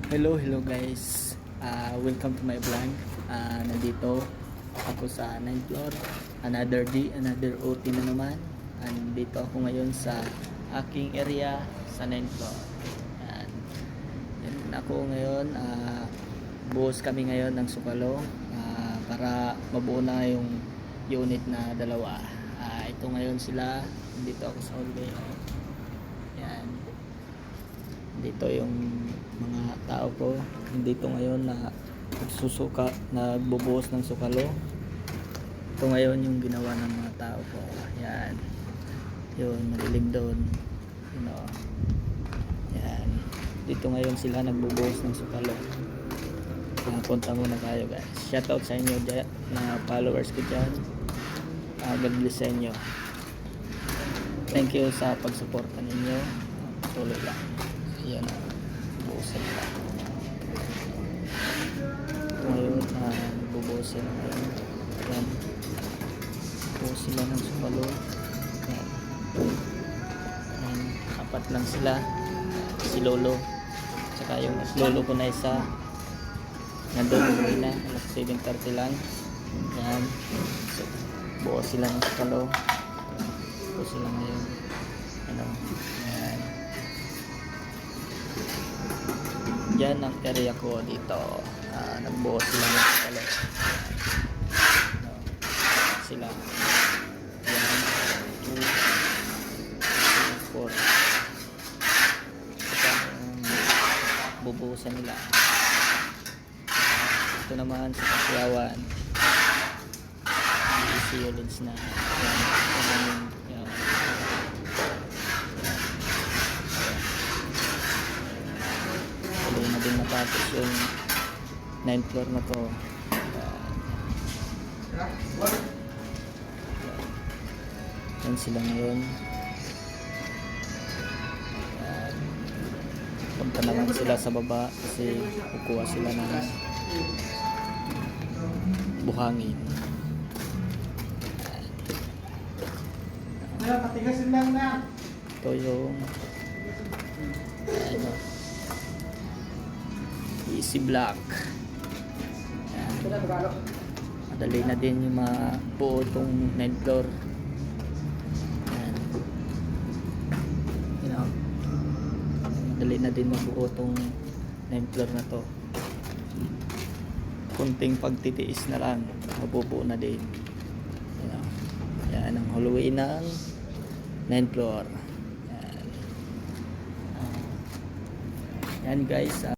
Hello guys. Welcome to my vlog. Nandito ako sa 9th floor. Another day, another OT na naman. Nandito ako ngayon sa aking area sa 9th floor. Yan. Yan ako ngayon. Buhos kami ngayon ng sukalo para mabuo na yung unit na dalawa. Ito ngayon sila. Nandito ako sa hallway. Yan. Dito yung mga tao ko dito ngayon na nagbubuhos ng sukalo. Ito ngayon yung ginawa ng mga tao ko. Yan, yun, madilim doon, yan, dito ngayon sila nagbubuhos ng sukalo. Punta muna tayo guys. Shoutout sa inyo na followers ko dyan. God bless sa inyo. Thank you sa pagsuporta ninyo. Tuloy lang. Ayan, bubuhusan nila. Ngayon, bubuhusan sila ngayon. Ayan, bubuhos sila ng sukalo. Ayan. Ayan, apat lang sila. Si Lolo, tsaka yung lolo ko na isa nandun, umuwi na, alas 7:30 lang. Ayan, so, bubuhos sila ng sukalo. Bubuhos sila ngayon. Ayan. Yan ang area ko dito. Nagbuhos sila ng sukalo. Sila. Yan. 2, 3, 4. Ito ang bubuhusan nila. Ito naman sa Pasiyawan. Easy ulit na. Yan. Tuloy na din matapos yung 9th floor na to. Yan sila ngayon. Punta naman sila sa baba kasi kukuha sila ng buhangin. Ito yung easy block. Madali na din yung mabuo itong 9th floor. Madali na din mabuo itong 9th floor na to. Kunting pagtitiis na lang, mabubuo na din. Yan ang hallway ng 9th floor. Yan guys.